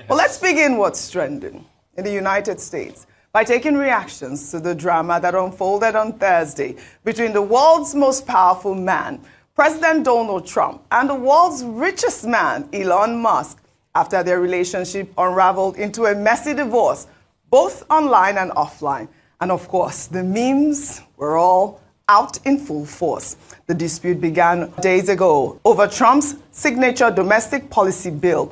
Well, let's begin what's trending in the United States by taking reactions to the drama that unfolded on Thursday between the world's most powerful man, President Donald Trump, and the world's richest man, Elon Musk, after their relationship unraveled into a messy divorce, both online and offline. And of course, the memes were all out in full force. The dispute began days ago over Trump's signature domestic policy bill,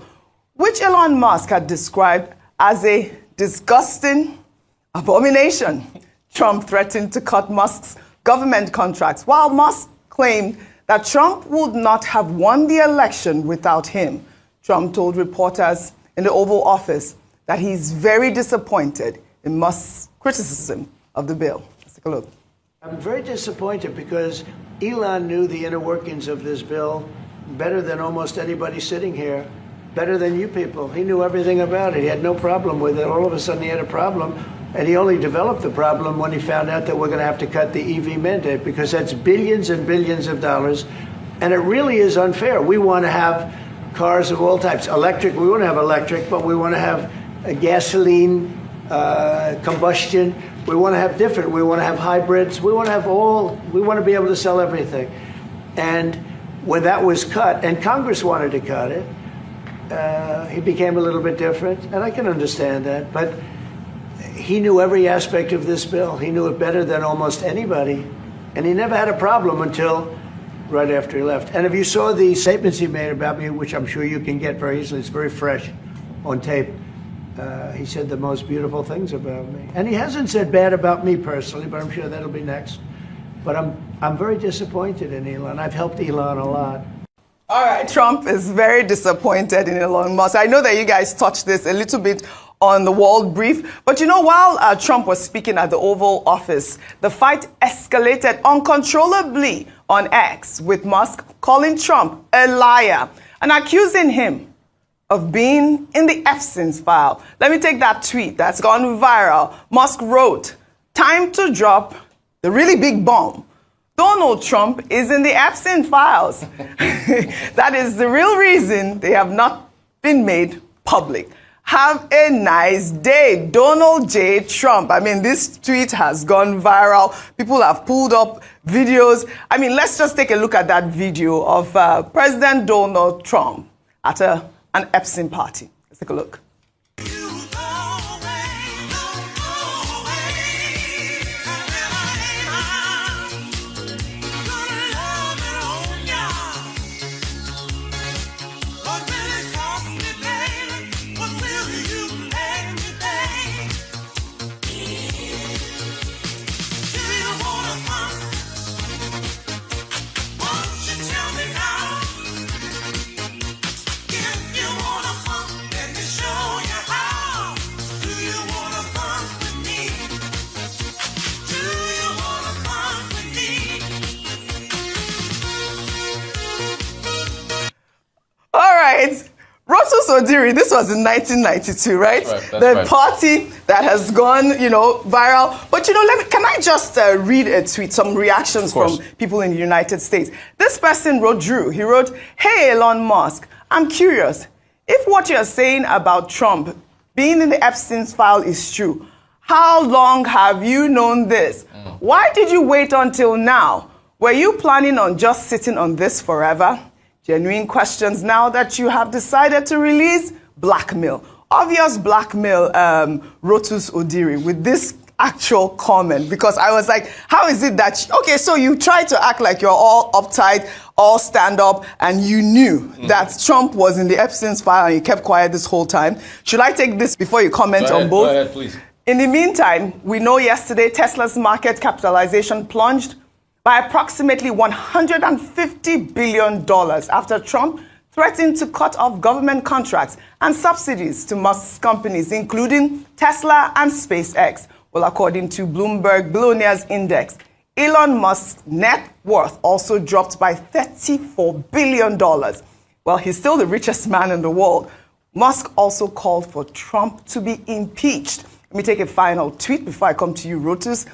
which Elon Musk had described as a disgusting abomination. Trump threatened to cut Musk's government contracts, while Musk claimed that Trump would not have won the election without him. Trump told reporters in the Oval Office that he's very disappointed in Musk's criticism of the bill. Let's take a look. I'm very disappointed because Elon knew the inner workings of this bill better than almost anybody sitting here, better than you people. He knew everything about it. He had no problem with it. All of a sudden he had a problem, and he only developed the problem when he found out that we're going to have to cut the EV mandate, because that's billions and billions of dollars, and it really is unfair. We want to have cars of all types. Electric, we want to have electric, but we want to have a gasoline, combustion. We want to have different. We want to have hybrids. We want to have all. We want to be able to sell everything. And when that was cut, and Congress wanted to cut it, he became a little bit different, and I can understand that. But he knew every aspect of this bill. He knew it better than almost anybody, and he never had a problem until right after he left. And if you saw the statements he made about me, which I'm sure you can get very easily, it's very fresh on tape. He said the most beautiful things about me. And he hasn't said bad about me personally, but I'm sure that'll be next. But I'm very disappointed in Elon. I've helped Elon a lot. All right, Trump is very disappointed in Elon Musk. I know that you guys touched this a little bit on the World Brief, but you know, while Trump was speaking at the Oval Office, the fight escalated uncontrollably on X, with Musk calling Trump a liar and accusing him of being in the Epstein's file. Let me take that tweet that's gone viral. Musk wrote, "Time to drop the really big bomb. Donald Trump is in the Epstein files." That is the real reason they have not been made public. Have a nice day, Donald J. Trump. I mean, this tweet has gone viral. People have pulled up videos. I mean, let's just take a look at that video of President Donald Trump at an Epstein party. Let's take a look. Rotus Odiri, this was in 1992, right? That's the right. Party that has gone, viral. But, can I just read a tweet, some reactions from people in the United States? This person wrote, Drew, he wrote, "Hey, Elon Musk, I'm curious. If what you're saying about Trump being in the Epstein's file is true, how long have you known this? Why did you wait until now? Were you planning on just sitting on this forever? Genuine questions now that you have decided to release blackmail." Obvious blackmail, Rotus Odiri, with this actual comment, because I was like, how is it that, so you tried to act like you're all uptight, all stand up, and you knew that Trump was in the Epstein's file and you kept quiet this whole time. Should I take this before you comment on both? Go ahead, please. In the meantime, we know yesterday Tesla's market capitalization plunged by approximately $150 billion after Trump threatened to cut off government contracts and subsidies to Musk's companies, including Tesla and SpaceX. Well, according to Bloomberg Billionaires Index, Elon Musk's net worth also dropped by $34 billion. Well, he's still the richest man in the world. Musk also called for Trump to be impeached. Let me take a final tweet before I come to you, Rotus.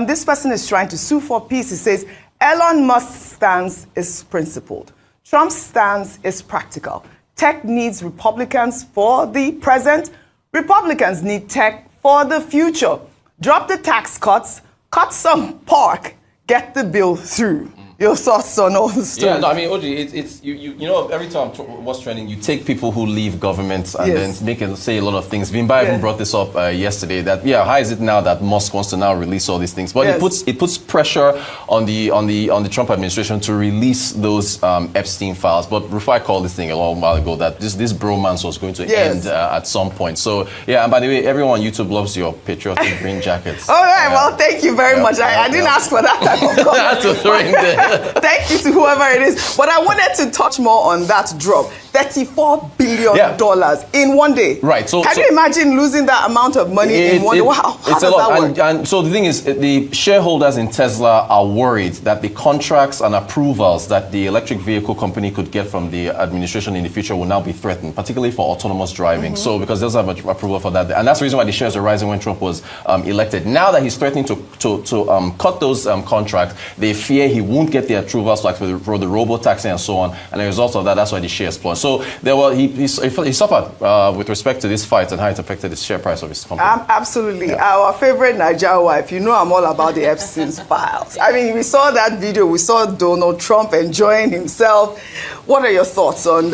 This person is trying to sue for peace. He says, Elon Musk's stance is principled. Trump's stance is practical. Tech needs Republicans for the present. Republicans need tech for the future. Drop the tax cuts, cut some pork, get the bill through. Your thoughts on all the story? Yeah, no, I mean, Oji, it's you know, every time what's trending, you take people who leave government and then make it say a lot of things. Vimba even brought this up yesterday. That how is it now that Musk wants to now release all these things? But it puts pressure on the Trump administration to release those Epstein files. But Rufai called this thing a long while ago that this bromance was going to end at some point. So yeah, and by the way, everyone on YouTube loves your patriotic green jackets. All right, well, thank you very much. I didn't ask for that type of comment. To throw in there. Thank you to whoever it is. But I wanted to touch more on that drop. $34 billion in one day. Right. Can you imagine losing that amount of money in one day? How does that work? And so the thing is, the shareholders in Tesla are worried that the contracts and approvals that the electric vehicle company could get from the administration in the future will now be threatened, particularly for autonomous driving. So because there's not much approval for that. And that's the reason why the shares are rising when Trump was elected. Now that he's threatening to cut those contracts, they fear he won't get the approvals like for the robo-taxi and so on. And as a result of that, that's why the shares plunged. So he suffered with respect to this fight and how it affected the share price of his company. Absolutely. Yeah. Our favorite Nigerian wife, you know I'm all about the Epstein's files. I mean, we saw that video. We saw Donald Trump enjoying himself. What are your thoughts on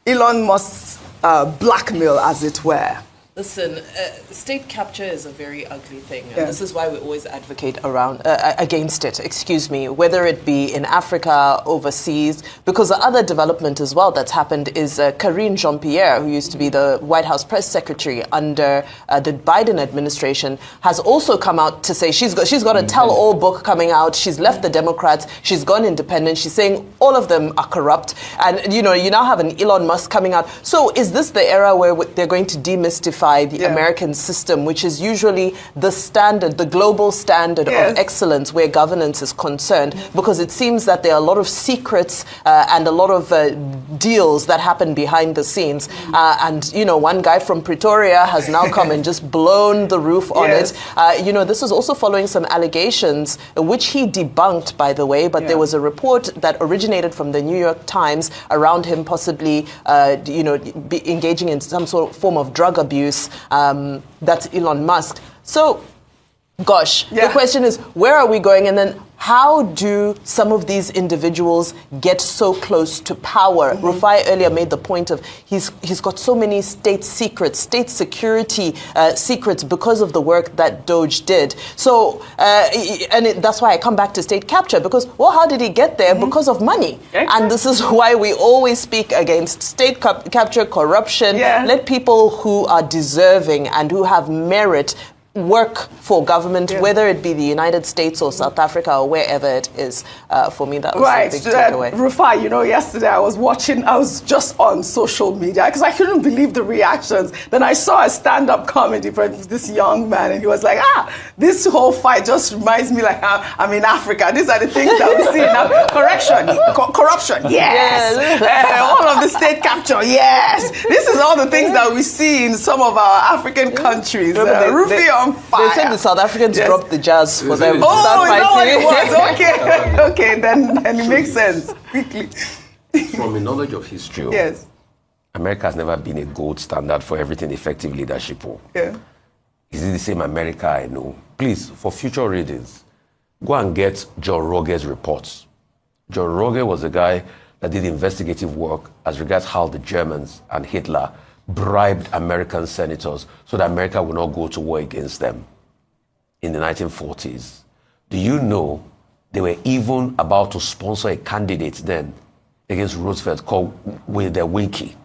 Elon Musk's blackmail, as it were? Listen, state capture is a very ugly thing. And this is why we always advocate against it, whether it be in Africa, overseas, because the other development as well that's happened is Karine Jean-Pierre, who used to be the White House press secretary under the Biden administration, has also come out to say she's got a tell-all book coming out. She's left the Democrats. She's gone independent. She's saying all of them are corrupt. And, you now have an Elon Musk coming out. So is this the era where they're going to demystify the American system, which is usually the standard, the global standard of excellence where governance is concerned, because it seems that there are a lot of secrets and a lot of deals that happen behind the scenes. And, one guy from Pretoria has now come and just blown the roof on it. This is also following some allegations, which he debunked, by the way, but there was a report that originated from the New York Times around him possibly, engaging in some sort of form of drug abuse. That's Elon Musk. So, the question is, where are we going? And then how do some of these individuals get so close to power? Rufai earlier made the point of he's got so many state secrets, state security secrets because of the work that Doge did. So, that's why I come back to state capture, because, how did he get there? Because of money. And this is why we always speak against state capture, corruption. Let people who are deserving and who have merit work for government, whether it be the United States or South Africa or wherever it is. For me, that was a big takeaway. Rufai, yesterday I was just on social media because I couldn't believe the reactions. Then I saw a stand-up comedy for this young man, and he was like, this whole fight just reminds me like I'm in Africa. These are the things that we see now. Corruption, yes. All of the state capture, yes. This is all the things that we see in some of our African countries. Rufai on fire. They said the South Africans dropped the jazz for them. Oh, is that what it was? Okay, then it makes sense. Quickly. From a knowledge of history, America has never been a gold standard for everything effective leadership. Is it the same America I know? Please, for future readings, go and get John Roger's reports. John Roger was the guy that did investigative work as regards how the Germans and Hitler bribed American senators so that America would not go to war against them in the 1940s. Do you know they were even about to sponsor a candidate then against Roosevelt called Wilkie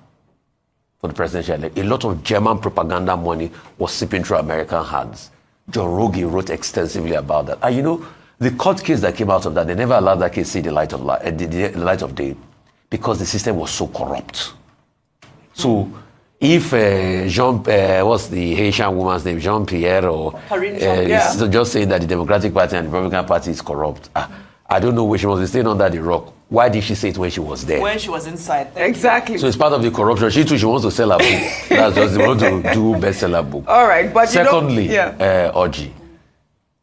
for the presidential election? A lot of German propaganda money was seeping through American hands. John Roger wrote extensively about that. And the court case that came out of that, they never allowed that case to see the light of day because the system was so corrupt. So if what's the Haitian woman's name, Jean-Pierre, or just saying that the Democratic Party and the Republican Party is corrupt, I don't know where she was staying under the rock. Why did she say it when she was there? When she was inside. Exactly. So it's part of the corruption. She wants to sell a book. That's just they want to do bestseller book. All right, but secondly, Oji,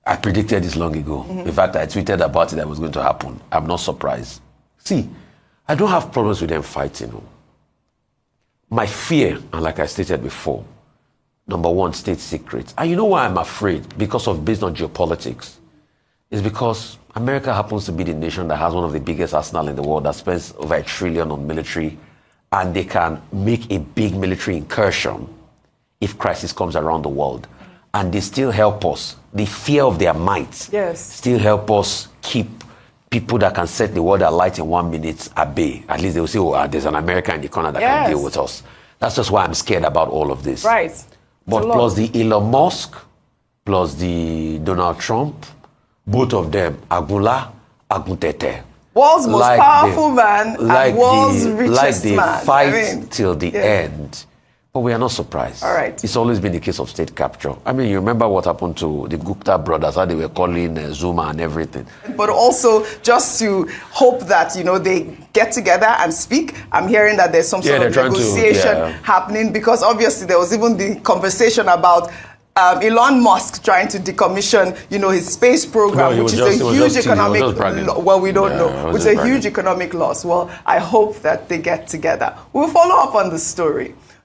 I predicted this long ago. In fact, I tweeted about it that was going to happen. I'm not surprised. See, I don't have problems with them fighting. My fear, and like I stated before, number one, state secrets. And you know why I'm afraid? Because of based on geopolitics. It's because America happens to be the nation that has one of the biggest arsenal in the world that spends over $1 trillion on military, and they can make a big military incursion if crisis comes around the world. And they still help us. The fear of their might still help us keep people that can set the world alight in 1 minute at bay. At least they will say, oh, there's an America in the corner that can deal with us. That's just why I'm scared about all of this. Right. But plus the Elon Musk, plus the Donald Trump, both of them, Agula, Aguntete. World's most powerful man and world's richest man. Like they fight till the end. But we are not surprised. All right. It's always been the case of state capture. I mean, you remember what happened to the Gupta brothers, how they were calling Zuma and everything. But also, just to hope that, they get together and speak. I'm hearing that there's some sort of negotiation happening, because obviously there was even the conversation about Elon Musk trying to decommission, his space program, which is a huge economic well, we don't know, which is a huge economic loss. Well, I hope that they get together. We'll follow up on the story.